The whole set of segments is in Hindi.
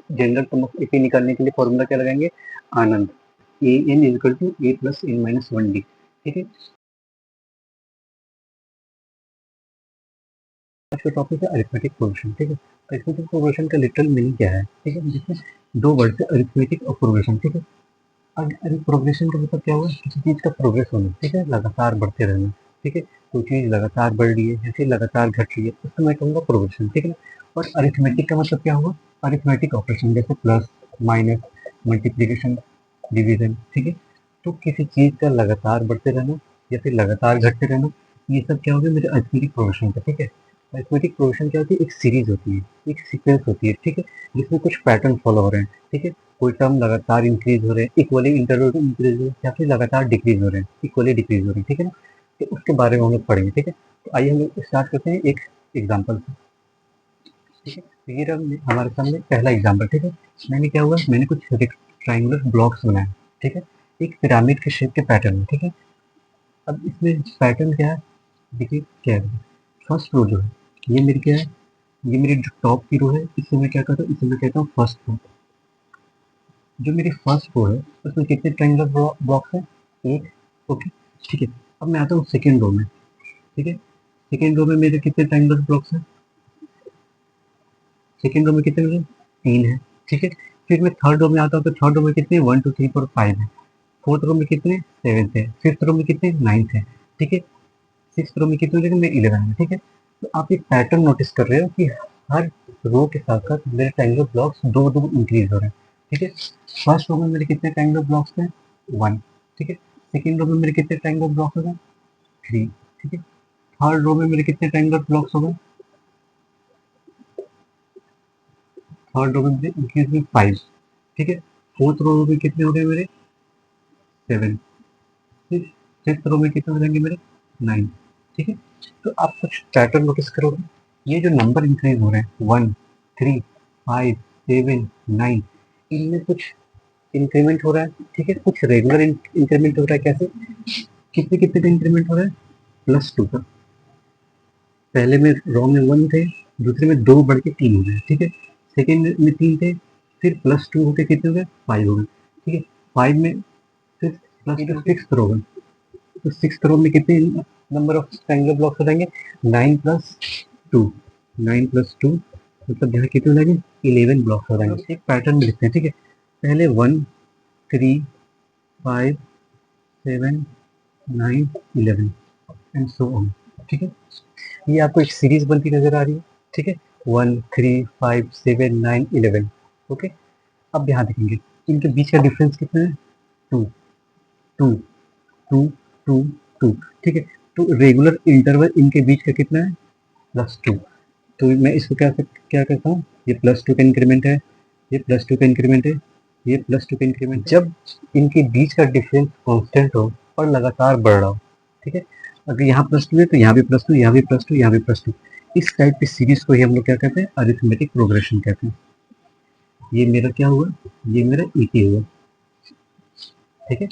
जनरल टर्म ऑफ एपी निकालने के लिए फॉर्मूला क्या लगाएंगे, Anand, A N equal to A plus N minus 1 D. ठीक है, आज का टॉपिक है अरिथमेटिक प्रोग्रेशन। ठीक है, अरिथमेटिक प्रोग्रेशन का लिटरल मीनिंग क्या है, ठीक है, जिसमें दो वर्ड है, अरिथमेटिक और प्रोग्रेशन। ठीक है, अब प्रोग्रेशन का मतलब क्या हुआ, किसी चीज का प्रोग्रेस होना, ठीक है, लगातार बढ़ते रहना। ठीक है, कोई चीज लगातार बढ़ रही है या फिर लगातार घट रही है, उसको मैं कहूँगा प्रोग्रेशन। ठीक है ना, और अरिथमेटिक का मतलब क्या हुआ, अरिथमेटिक ऑपरेशन, जैसे प्लस, माइनस, मल्टीप्लीकेशन, डिवीजन। ठीक है, तो किसी चीज का लगातार बढ़ते रहना या फिर लगातार घटते रहना, ये सब क्या हो गया मेरे अरिथमेटिक प्रोग्रेशन का। ठीक है, अरिथमेटिक प्रोग्रेशन क्या होती है, एक सीरीज होती है, एक सीक्वेंस होती है। ठीक है, जिसमें कुछ पैटर्न फॉलो हो रहे हैं। ठीक है, कोई टर्म लगातार इंक्रीज हो रहे हैं, इक्वली इंटरवल में इंक्रीज हो रहे हैं, या फिर लगातार डिक्रीज हो रहे हैं, इक्वली डिक्रीज हो रहे हैं। ठीक है ना, तो उसके बारे में हम लोग पढ़ेंगे। ठीक है, तो आइए हम लोग स्टार्ट करते हैं एक एग्जाम्पल से। ठीक है, तो ये रहा हमारे सामने पहला एग्जाम्पल। ठीक है, मैंने क्या हुआ, मैंने कुछ ट्राइंगुलर ब्लॉक्स बनाए। ठीक है, एक पिरामिड के शेप के पैटर्न में। ठीक है, अब इसमें पैटर्न क्या है, देखिए क्या है, फर्स्ट रो जो है ये मेरी क्या है, ये मेरी जो टॉप की रो है, इसे मैं क्या कहता हूँ, इसे मैं कहता हूँ फर्स्ट रो। जो मेरी फर्स्ट रो है उसमें कितने ट्रायंगुलर ब्लॉक्स हैं, एक। ओके, ठीक है, अब मैं आता हूँ सेकेंड रो में। ठीक है, सेकेंड रो में मेरे कितने ट्रायंगुलर ब्लॉक्स हैं, सेकेंड रो में कितने हैं, तीन है। ठीक है, फिर मैं थर्ड रो में आता हूँ, तो थर्ड रो में कितने, 1 2 3 4 5 है। फोर्थ रो में कितने, सेवेंथ है। फिफ्थ रो में कितने, नाइन्थ है। ठीक है, सिक्स रो में कितने, लेकिन मैं 11 है। ठीक है, तो आप एक पैटर्न नोटिस कर रहे हो कि हर रो के साथ साथ मेरे ट्रायंगुलर ब्लॉक्स दो दो इंक्रीज हो रहे हैं। ठीक है, फर्स्ट रो में मेरे कितने ट्रायंगुलर ब्लॉक्स हैं, 1। ठीक है, सेकेंड रो में मेरे कितने ट्रायंगुलर ब्लॉक्स हो गए, 3। ठीक है, थर्ड रो में मेरे कितने ट्रायंगुलर ब्लॉक्स हो गए, थर्ड रो में मेरे इंक्रीज में 5। ठीक है, फोर्थ रो में कितने हो गए मेरे, 7। फिफ्थ रो में कितने हो जाएंगे मेरे, 9। ठीक है, तो आप कुछ पैटर्न नोटिस करोगे, ये जो नंबर इंक्रीज हो रहे हैं, 1 3 5 7 9, इनमें कुछ इंक्रीमेंट हो रहा है। ठीक है, कुछ रेगुलर इंक्रीमेंट हो रहा है, कैसे, कितने कितने का इंक्रीमेंट हो रहा है, +2 का। पहले में रो में 1 थे, दूसरे में 2 बढ़ के 3 हो गए। ठीक है, सेकेंड में 3 थे, फिर +2 होके कितने हो गए, 5 हो गए। ठीक है, 5 में फिर +2 6 रो गए, तो सिक्स रो में कितने नंबर ऑफ ट्रायंगुलर ब्लॉक्स हो जाएंगे, 9 + 2, 9 + 2 मतलब यहाँ कितने हो जाएंगे, 11 ब्लॉक्स हो जाएंगे। एक पैटर्न में लिखते हैं। ठीक है, पहले 1 3 5 7 9 11 एंड सो ऑन। ठीक है, ये आपको एक सीरीज बनती नजर आ रही है। ठीक है, 1 3 5 7 9 11। ओके, अब यहाँ देखेंगे इनके बीच का डिफरेंस कितना है, 2 2 2 2 2। ठीक है, तो रेगुलर इंटरवल इनके बीच का कितना है, +2। तो मैं इसको क्या करता हूँ, ये +2 का इंक्रीमेंट है, ये +2 का इंक्रीमेंट है, ये +2 का इंक्रीमेंट। जब इनके बीच का डिफरेंस कांस्टेंट हो और लगातार बढ़ रहा हो। ठीक है, अगर यहाँ +2 है तो यहाँ भी +2, यहाँ भी +2, यहाँ भी +2, इस टाइप की सीरीज को ही हम लोग क्या कहते हैं, अरिथमेटिक प्रोग्रेशन कहते हैं। ये मेरा क्या हुआ, ये मेरा ईटी हुआ। ठीक है,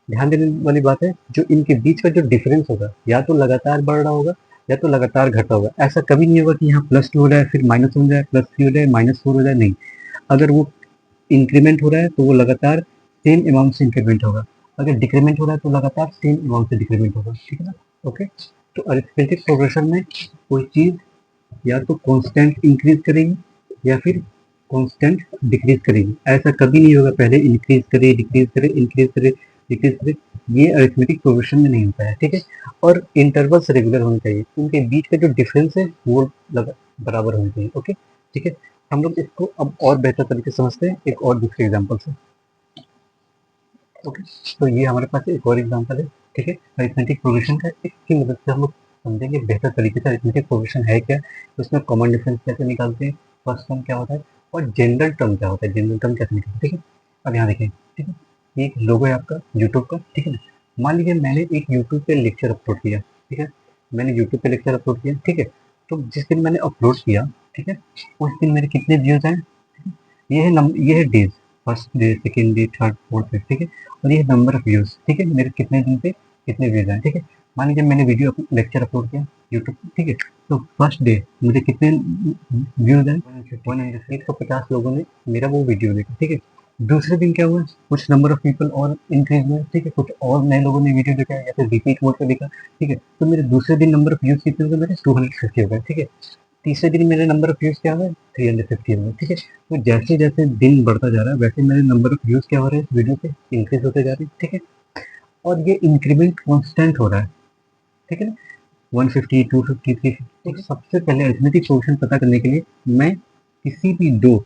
ध्यान देने वाली बात है, जो इनके बीच का जो डिफरेंस होगा, या तो लगातार बढ़ रहा होगा या तो लगातार घटा होगा। ऐसा कभी नहीं होगा कि यहाँ +2 हो जाए, फिर -1 हो जाए, +3 हो जाए, -4 हो जाए, नहीं। अगर वो इंक्रीमेंट हो रहा है तो वो लगातार सेम अमाउंट से इंक्रीमेंट होगा, अगर डिक्रीमेंट हो रहा है तो लगातार सेम अमाउंट से डिक्रीमेंट होगा। ठीक है ना, ओके। तो अरिथमेटिक प्रोग्रेशन में कोई चीज या तो कांस्टेंट इंक्रीज करेगी या फिर कांस्टेंट डिक्रीज करेगी। ऐसा कभी नहीं होगा पहले इंक्रीज करे, डिक्रीज करे, इंक्रीज करे, डिक्रीज करे। ये अरिथमेटिक प्रोग्रेशन में नहीं होता है। ठीक है, और इंटरवल्स रेगुलर होने चाहिए, उनके बीच का जो डिफरेंस है वो बराबर होना चाहिए। ओके, ठीक है, हम लोग इसको अब और बेहतर तरीके से समझते हैं एक और दूसरे एग्जाम्पल से। ओके, तो ये हमारे पास एक और एग्जाम्पल है। ठीक है, अरिथमेटिक प्रोग्रेशन का, इसकी मदद से हम लोग समझेंगे बेहतर तरीके से अरिथमेटिक प्रोग्रेशन है क्या, तो उसमें कॉमन डिफरेंस कैसे निकालते हैं, फर्स्ट टर्म क्या होता है और जनरल टर्म क्या होता है, जनरल टर्म कैसे निकालते हैं। ठीक है, अब यहाँ देखिए। ठीक है, ये एक लोगो है आपका यूट्यूब का। ठीक है ना, मान लीजिए मैंने एक यूट्यूब पे लेक्चर अपलोड किया। ठीक है, मैंने यूट्यूब पे लेक्चर अपलोड किया। ठीक है, तो जिस दिन मैंने अपलोड किया, ठीक है, उस दिन मेरे कितने व्यूज हैं, ये है days, first day, second day, third, fourth day. ठीक है, और ये नंबर ऑफ व्यूज। ठीक है, मेरे कितने दिन पे कितने व्यूज आए। ठीक है, मान लीजिए मैंने वीडियो लेक्चर अपलोड किया यूट्यूब, ठीक है, तो फर्स्ट डे मुझे कितने व्यूज आए? 150 लोगों ने मेरा वो वीडियो देखा, ठीक है। दूसरे दिन क्या हुआ, कुछ नंबर ऑफ पीपल और इंक्रीज हुए, ठीक है, कुछ और नए लोगों ने वीडियो देखा या फिर रिपीट मोड पे देखा, ठीक है, तो मेरे दूसरे दिन नंबर ऑफ व्यूज कितने हो गए? मेरे 250 हो गए, ठीक है। तीसरे दिन मेरे नंबर ऑफ व्यूज क्या हुए? 350 हो गए, ठीक है। तो जैसे जैसे दिन बढ़ता जा रहा है वैसे मेरे नंबर ऑफ व्यूज क्या हो रहे हैं वीडियो पे? इंक्रीज होते जा रहे हैं, ठीक है। और ये इंक्रीमेंट कॉन्स्टेंट हो रहा है, ठीक है ना, 150, 250, 350। तो सबसे पहले अरिथमेटिक फंक्शन पता करने के लिए मैं किसी भी दो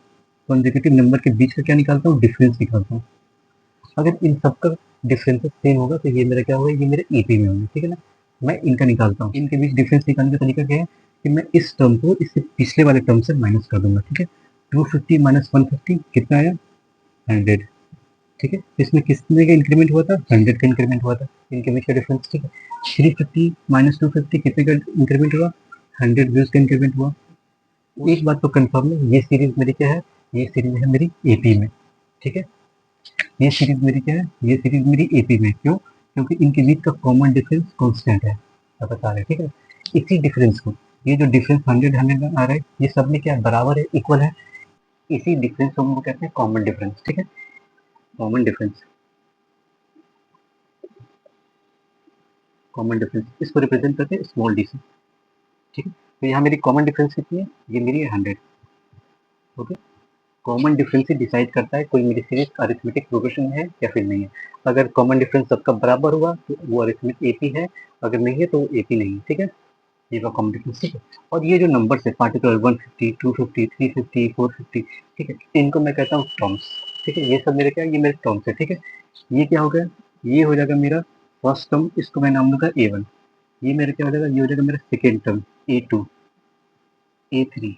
कॉन्जिक्यूटिव नंबर के बीच का क्या निकालता हूँ? डिफरेंस निकालता हूँ। अगर इन सबका डिफरेंसेस सेम होगा तो ये मेरा क्या होगा? ये मेरे एपी में होंगे, ठीक है ना। मैं इनका निकालता हूँ, इनके बीच डिफरेंस निकालने का तरीका क्या है कि मैं इस टर्म को इससे पिछले वाले टर्म से माइनस कर दूंगा, ठीक है। 250 माइनस 150 कितना आया? 100, ठीक है। इसमें कितने का इंक्रीमेंट हुआ था? 100 का इंक्रीमेंट हुआ था, इनके बीच का डिफरेंस, ठीक है। 350 माइनस 250 कितने का इंक्रीमेंट हुआ? 100 व्यूज का इंक्रीमेंट हुआ। एक बात तो कंफर्म है, ये सीरीज मेरी क्या है? ये सीरीज है मेरी एपी में, ठीक है। ये सीरीज मेरी क्या है? ये सीरीज मेरी एपी में, क्यों? क्योंकि इनके बीच का कॉमन डिफरेंस कांस्टेंट है, आप बता रहे, ठीक है। इसी डिफरेंस को, ये जो डिफरेंस 100 100 आ रहा है, ये सब में क्या बराबर है, इक्वल है। इसी डिफरेंस को हम लोग कहते हैं कॉमन डिफरेंस, ठीक है। कॉमन डिफरेंस, कॉमन डिफरेंस इसको रिप्रेजेंट करते हैं स्मॉल डी से, ठीक है। तो यहाँ मेरी कॉमन डिफरेंस कितनी है? ये मेरी है 100, ओके। कॉमन डिफरेंस ही डिसाइड करता है कोई मेरी सीरीज अरिथमेटिक प्रोग्रेशन है या फिर नहीं है। अगर कॉमन डिफरेंस सबका बराबर हुआ तो वो अरिथमेटिक एपी है, अगर नहीं है तो वो एपी नहीं है, ठीक है। ये का कॉमन डिफरेंस, ठीक है। और ये जो नंबर्स है पार्टिकुलर 150, 250, 350, 450, ठीक है, इनको मैं कहता हूँ टर्म्स, ठीक है। ये सब मेरे क्या है? ये मेरे टर्म्स है, ठीक है। ये क्या हो गया? ये हो जाएगा मेरा फर्स्ट टर्म, इसको मैं नाम दूंगा A1। ये मेरे क्या हो जाएगा? ये हो जाएगा मेरा second term A2, A3।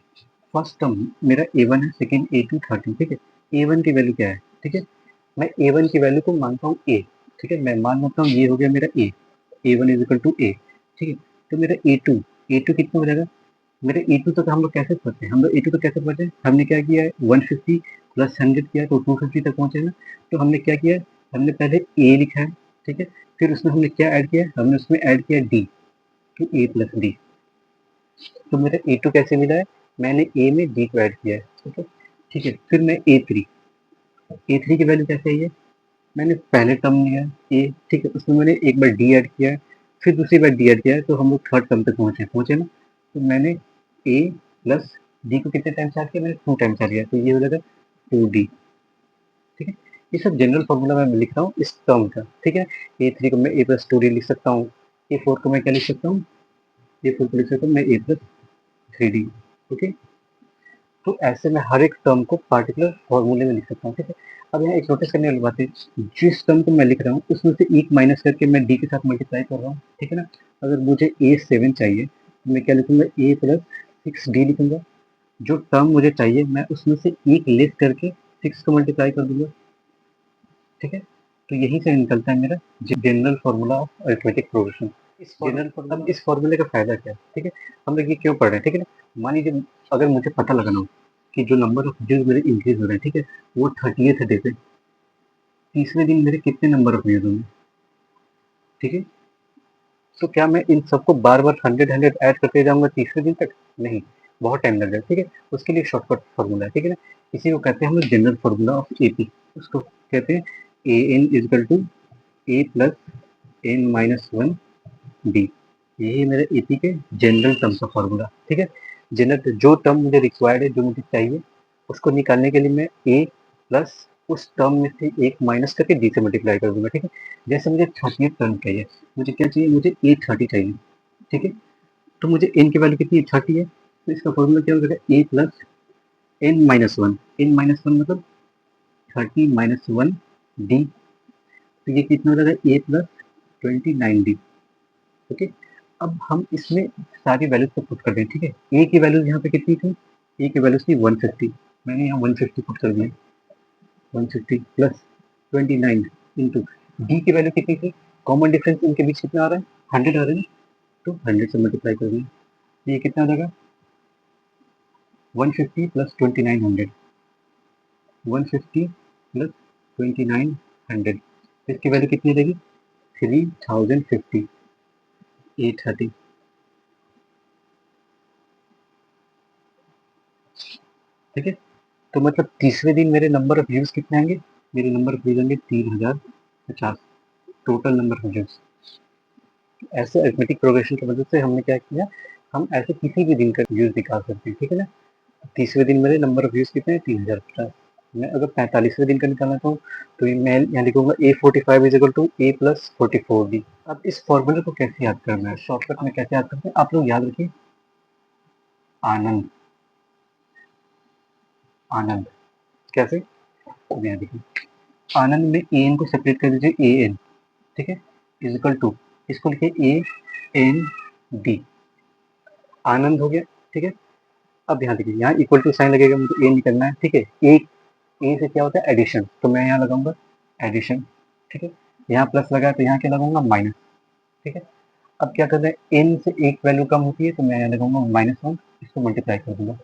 First term मेरा A1 है, सेकेंड A2, थर्ड टर्म, ठीक है। A1 की वैल्यू क्या है? ठीक है, मैं A1 की वैल्यू को मानता हूँ A, ठीक है। मैं मान लेता हूँ ये हो गया मेरा A1 is equal to A, ठीक है। तो मेरा A2 कितना हो जाएगा? मेरे A2 तक हम लोग कैसे पहुंचे? हम लोग A2 तक कैसे पहुंचे? हमने क्या किया है? 150 प्लस 100 किया तो 250 तक पहुंचे ना। तो हमने क्या किया है? हमने पहले A लिखा है, ठीक है। फिर उसमें हमने क्या ऐड किया? हमने उसमें ऐड किया D, तो A प्लस डी। तो मेरा A2 कैसे मिला है? मैंने A में D को ऐड किया है, ठीक है। ठीक है, फिर मैं A3 की वैल्यू कैसे आई है? मैंने पहले टर्म लिया A, ठीक है, उसमें मैंने एक बार D ऐड किया है, फिर दूसरी बार D ऐड किया है, तो हम लोग थर्ड टर्म तक पहुंचे ना। तो मैंने A प्लस D को कितने टाइम्स ऐड किया? मैंने 2 टाइम्स ऐड किया, तो ये हो जाएगा 2D, ठीक है। ये सब जनरल फॉर्मूला मैं लिख रहा हूँ इस टर्म का, ठीक है। A3 को मैं A प्लस 2D लिख सकता हूँ, A4 को मैं क्या लिख सकता हूँ? A4 को लिख सकता हूँ मैं A प्लस 3D, ओके। तो ऐसे में हर एक टर्म को पार्टिकुलर फॉर्मूले में लिख सकता हूँ, ठीक है। अब यहाँ एक नोटिस करने वाली बात है, जिस टर्म को मैं लिख रहा हूँ उसमें से एक माइनस करके मैं डी के साथ मल्टीप्लाई कर रहा हूँ, ठीक है ना। अगर मुझे A7 चाहिए तो मैं क्या लिखूंगा? A प्लस 6D लिखूंगा। जो टर्म मुझे चाहिए मैं उसमें से एक लेस करके 6 को मल्टीप्लाई कर दूंगा, ठीक है। तो यही से निकलता है मेरा general formula of arithmetic progression. इस फॉर्मूले का फायदा क्या है, ठीक है, हम लोग ये क्यों पढ़ रहे हैं, ठीक है ना। मान लीजिए अगर मुझे पता लगाना हो कि जो नंबर ऑफ व्यूज मेरे इंक्रीज हो रहे हैं, ठीक है, वो 30th डे पे तीसरे दिन मेरे कितने नंबर ऑफ व्यूज होंगे, ठीक है। तो क्या मैं इन सबको बार बार 100 ऐड करते जाऊंगा तीसरे दिन तक? नहीं, बहुत टाइम लग जाएगा, ठीक है। उसके लिए शॉर्टकट फॉर्मूला है, ठीक है ना। इसी को कहते हैं हम लोग जनरल फॉर्मूला ऑफ एपी। उसको कहते हैं AN is equal to A plus N minus 1 D। यही मेरे एपी के जनरल टर्म का फॉर्मूला, ठीक है। जनरल जो टर्म मुझे रिक्वायर्ड है, जो मुझे चाहिए, उसको निकालने के लिए मैं ए प्लस उस टर्म में से एक माइनस करके डी से मल्टीप्लाई कर दूंगा, ठीक है। जैसे मुझे 30th टर्म चाहिए, मुझे क्या चाहिए? मुझे A30 चाहिए, ठीक है। तो मुझे एन की वैल्यू कितनी है? 30 है, तो इसका फॉर्मूला क्या हो जाएगा? A plus N minus one. N minus one मतलब 30 - 1 डी। तो ये कितना हो जाएगा? A plus 29D, okay. अब हम इसमें सारी वैल्यूज को पुट कर दें, ठीक है। ए की वैल्यूज यहाँ पे कितनी थी? ए की वैल्यूज थी 150, मैंने यहाँ 150 पुट कर दिया, 150 प्लस 29 इंटू डी की वैल्यू कितनी थी? कॉमन डिफरेंस इनके बीच कितना आ रहा है? 100 आ रहा है ना, तो 100 से मल्टीप्लाई कर दिया। ये कितना आ जाएगा? 150 प्लस 2900, 150 प्लस 2900, इसकी वैल्यू कितनी रहेगी? 3050, A30, ठीक है। तो मतलब तीसरे दिन मेरे नंबर ऑफ व्यूज कितने आएंगे? मेरे नंबर ऑफ व्यूज आएंगे 3050 टोटल नंबर ऑफ व्यूज। ऐसे अरिथमेटिक प्रोग्रेशन की मदद से हमने क्या किया, हम ऐसे किसी भी दिन का व्यूज निकाल सकते हैं, ठीक है ना। तीसरे दिन मेरे नंबर ऑफ व्यूज कितने हैं? 3050। मैं अगर 45वें दिन का निकालना चाहूँ तो ये मैं यहाँ लिखूंगा A45 is equal to A+44B। अब इस फॉर्मूले को कैसे याद करना है, शॉर्टकट में कैसे याद करते हैं आप लोग याद रखिए, आनंद। आनंद कैसे, अब यहाँ देखिए, आनंद में ए एन को सेपरेट कर दीजिए, ए एन, ठीक है, इज इक्वल टू, इसको लिखिए ए एन डी, आनंद हो गया, ठीक है। अब ध्यान देखिए, यहाँ इक्वल टू साइन लगेगा, मुझे ए निकलना है, ठीक है। ए से क्या होता है? एडिशन, तो मैं यहाँ लगाऊंगा एडिशन, ठीक है। यहाँ प्लस लगा है तो यहाँ क्या लगाऊंगा? माइनस, ठीक है। अब क्या करना है, एन से एक वैल्यू कम होती है तो मैं यहाँ लगाऊंगा -1, इसको मल्टीप्लाई कर दूंगा,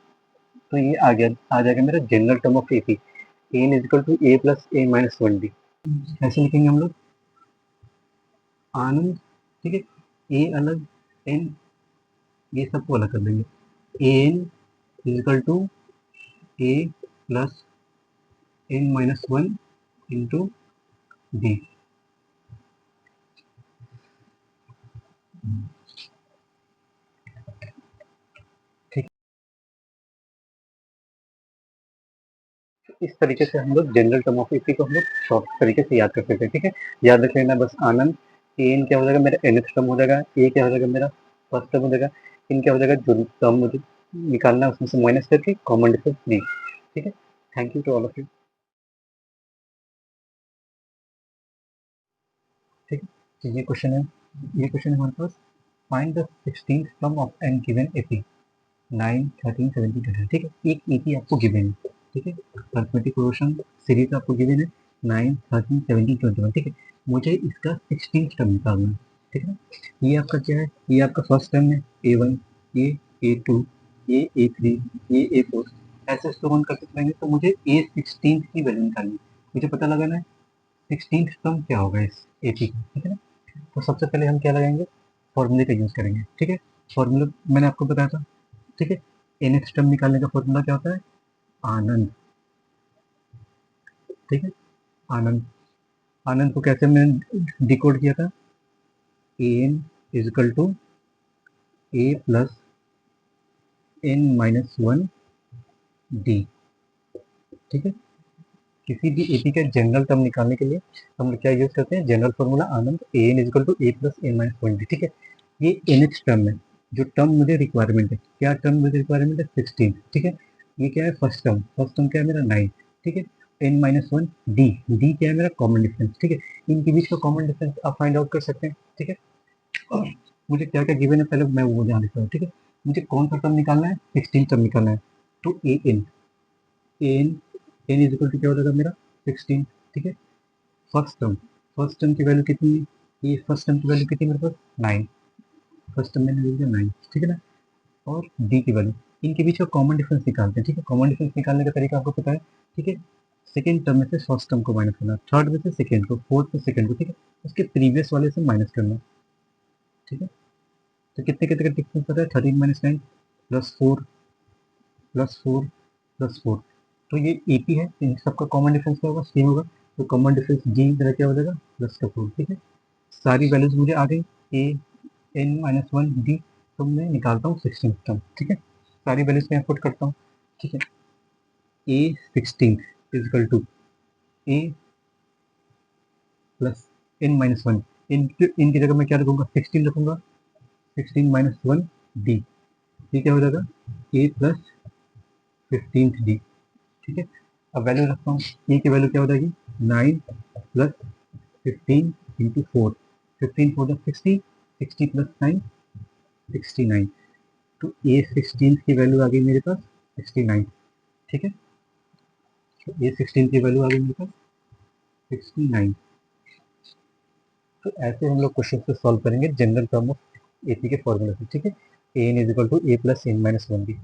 तो ये आ गया, आ जाएगा मेरा general term of A P, N is equal to A+A-1D। ऐसे लिखेंगे हम लोग, आनंद, ठीक है, ए अलग, एन, ये सबको अलग कर देंगे, N is equal to A+N-1 into D. ठीक, इस तरीके से हम लोग जनरल टर्म ऑफ एपी को हम लोग शॉर्ट तरीके से याद कर सकते हैं, ठीक है। याद रख लेना बस, आनंद, एन क्या हो जाएगा मेरा? nth टर्म हो जाएगा, ए क्या हो जाएगा मेरा? फर्स्ट टर्म हो जाएगा, इन क्या हो जाएगा? जो टर्म मुझे निकालना है उसमें से माइनस करके कॉमन डिफरेंस डी, ठीक है। Thank you to all of you. ठीक है, तो ये क्वेश्चन है, ये क्वेश्चन है हमारे पास, find the 16th term of an given AP 9, 13, 17, 20, ठीक है। एक एपी आपको गिवन है, ठीक है, अरिथमेटिक प्रोग्रेशन सीरीज आपको गिवन है 9, 13, 17, 21, ठीक है। मुझे इसका 16th टर्म निकालना है, ठीक है। ये आपका क्या है? ये आपका फर्स्ट टर्म है A1, ये A2, ये A3, ये A4, ऐसे इसको वन करते चलेंगे तो मुझे A16 की वैल्यू निकालनी है। मुझे पता लगाना है 16th टर्म क्या होगा इस एपी का, ठीक है ना। तो सबसे पहले हम क्या लगाएंगे? फॉर्मूले का यूज करेंगे, ठीक है। फॉर्मूला मैंने आपको बताया था, ठीक है। nth टर्म निकालने का फॉर्मूला क्या होता है? आनंद, ठीक है, आनंद। आनंद को कैसे मैंने डिकोड किया था? A N is equal to A+N-1 D, ठीक है। किसी भी एपी का जनरल टर्म निकालने के लिए हम लोग क्या यूज करते हैं? जनरल फॉर्मूला आनंद, A N is equal to A+N-1 D, ठीक है। ये nth टर्म है, जो टर्म मुझे रिक्वायरमेंट है, क्या टर्म मुझे रिक्वायरमेंट है? 16, ठीक है। ये क्या है? फर्स्ट टर्म, फर्स्ट टर्म क्या है मेरा? 9, ठीक है। N-1 डी, डी क्या है मेरा? कॉमन डिफरेंस, ठीक है। इनके बीच का कॉमन डिफरेंस आप फाइंड आउट कर सकते हैं, ठीक है। और मुझे क्या क्या गिवन है पहले मैं वो ध्यान देता हूँ, ठीक है। मुझे कौन सा टर्म निकालना है? 16 टर्म निकालना है, तो A N, N, N is equal to क्या हो जाएगा मेरा? 16, ठीक है। फर्स्ट टर्म, फर्स्ट टर्म की वैल्यू कितनी है? ये फर्स्ट टर्म की वैल्यू कितनी है मेरे पास? 9, फर्स्ट टर्म मैंने लिख दिया 9, ठीक है ना। और डी की वैल्यू, इनके बीच का कॉमन डिफरेंस निकालते हैं, ठीक है। कॉमन डिफरेंस निकालने का तरीका आपको पता है, ठीक है। सेकेंड टर्म में से फर्स्ट टर्म को माइनस करना, थर्ड में से सेकेंड को, फोर्थ में सेकेंड को, ठीक है। उसके प्रीवियस वाले से माइनस करना, ठीक है। तो कितने कितने का डिफरेंस पता है? 13 - 9 +4 +4 +4, तो ये एपी है, इन सबका कॉमन डिफरेंस क्या होगा? सेम होगा, तो कॉमन डिफरेंस डी इधर क्या हो जाएगा? +4, ठीक है। सारी वैल्यूज मुझे आ गई, ए N-1 डी, तो मैं निकालता हूँ 16 टर्म, ठीक है। सारी वैल्यूज मैं पुट करता हूँ, ठीक है। A16 is equal to A plus N-1, इनकी जगह मैं क्या रखूंगा? 16 रखूंगा, 16 - 1 डी, ये क्या हो जाएगा? A+15 डी, ठीक है। अब वैल्यू रखता हूँ, ए की वैल्यू क्या हो जाएगी? 9 + 15 × 4, 15 4 60, 60 + 9 69, तो A16 की वैल्यू आ गई मेरे पास 69, ठीक है। तो A16 की वैल्यू आ गई मेरे पास 69। तो ऐसे हम लोग क्वेश्चन को सॉल्व करेंगे जनरल टर्म ऑफ एपी के फॉर्मूले से, ठीक है। A N is equal to A+N-1 D.